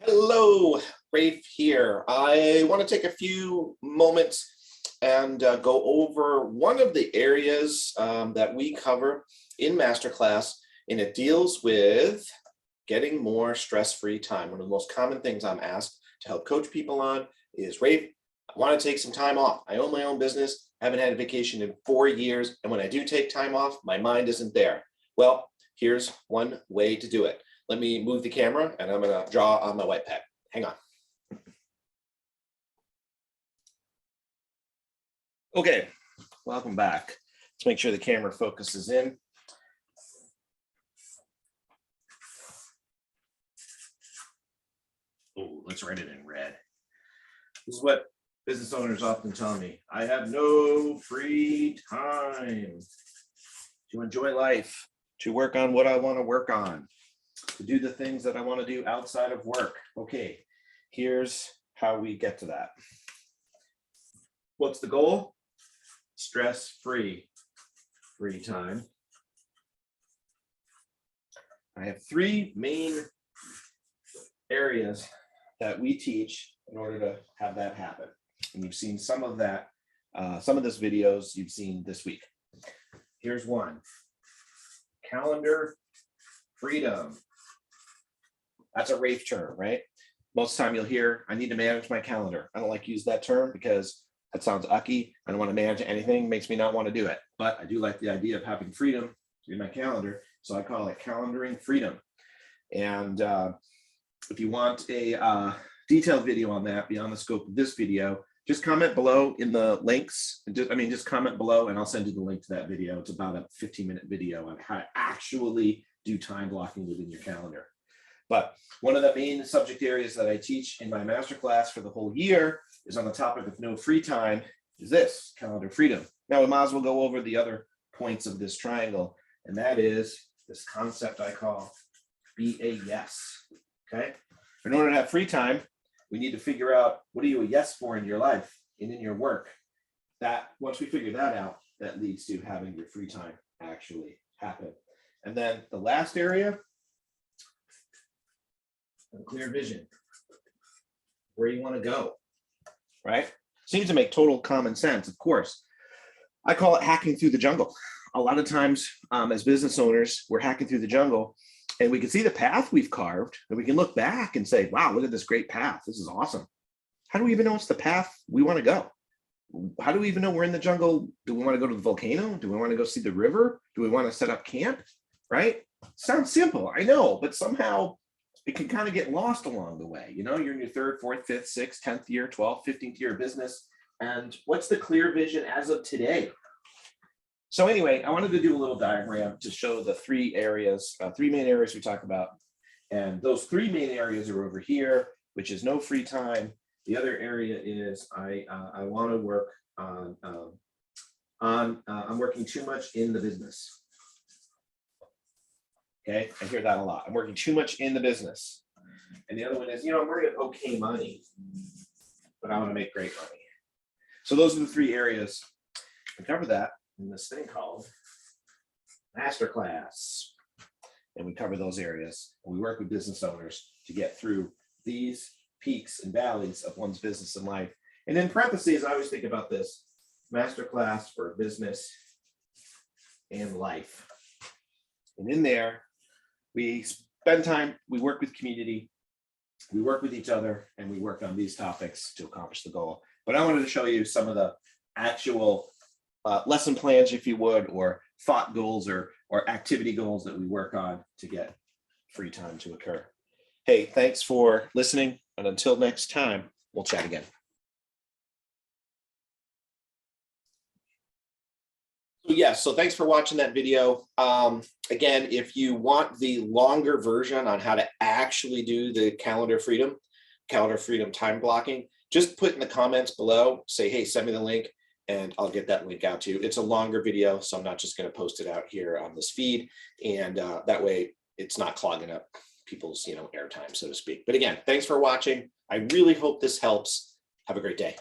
Hello, Rafe here. I want to take a few moments and go over one of the areas that we cover in Masterclass, and it deals with getting more stress-free time. One of the most common things I'm asked to help coach people on is, Rafe, I want to take some time off. I own my own business, haven't had a vacation in 4 years, and when I do take time off, my mind isn't there. Well, here's one way to do it. Let me move the camera and I'm going to draw on my white pad. Hang on. Okay, welcome back. Let's make sure the camera focuses in. Oh, let's write it in red. This is what business owners often tell me. I have no free time to enjoy life, to work on what I want to work on, to do the things that I want to do outside of work. Okay, here's how we get to that. What's the goal? Stress-free, free time. I have three main areas that we teach in order to have that happen. And you've seen some of that, some of this videos you've seen this week. Here's one. Calendar freedom. That's a Rafe term, right? Most of the time you'll hear, I need to manage my calendar. I don't like to use that term because that sounds ucky. I don't want to manage anything, makes me not want to do it. But I do like the idea of having freedom in my calendar. So I call it calendaring freedom. And if you want a detailed video on that beyond the scope of this video, just comment below in the links. Just comment below and I'll send you the link to that video. It's about a 15-minute video on how to actually do time blocking within your calendar. But one of the main subject areas that I teach in my masterclass for the whole year is on the topic of no free time is this, calendar freedom. Now we might as well go over the other points of this triangle, and that is this concept I call be a yes, okay? In order to have free time, we need to figure out what are you a yes for in your life and in your work. That once we figure that out, that leads to having your free time actually happen. And then the last area, a clear vision, where you want to go, right? Seems to make total common sense, of course. I call it hacking through the jungle. A lot of times as business owners, we're hacking through the jungle and we can see the path we've carved and we can look back and say, wow, look at this great path. This is awesome. How do we even know it's the path we want to go? How do we even know we're in the jungle? Do we want to go to the volcano? Do we want to go see the river? Do we want to set up camp, right? Sounds simple, I know, but somehow it can kind of get lost along the way. You know, you're in your 3rd, 4th, 5th, 6th, 10th year, 12th, 15th year of business. And what's the clear vision as of today? So anyway, I wanted to do a little diagram to show the three areas, three main areas we talk about. And those three main areas are over here, which is no free time. The other area is I want to work on, I'm working too much in the business. Okay, I hear that a lot. I'm working too much in the business. And the other one is, you know, I'm working okay money, but I want to make great money. So those are the three areas. We cover that in this thing called Masterclass. And we cover those areas. And we work with business owners to get through these peaks and valleys of one's business and life. And in parentheses, I always think about this, Masterclass for business and life. And in there, we spend time, we work with community, we work with each other, and we work on these topics to accomplish the goal. But I wanted to show you some of the actual lesson plans, if you would, or thought goals or activity goals that we work on to get free time to occur. Hey, thanks for listening. And until next time, we'll chat again. So thanks for watching that video. Again, if you want the longer version on how to actually do the calendar freedom time blocking, just put in the comments below, say, hey, send me the link and I'll get that link out to you. It's a longer video, so I'm not just going to post it out here on this feed. And that way it's not clogging up people's, airtime, so to speak. But again, thanks for watching. I really hope this helps. Have a great day.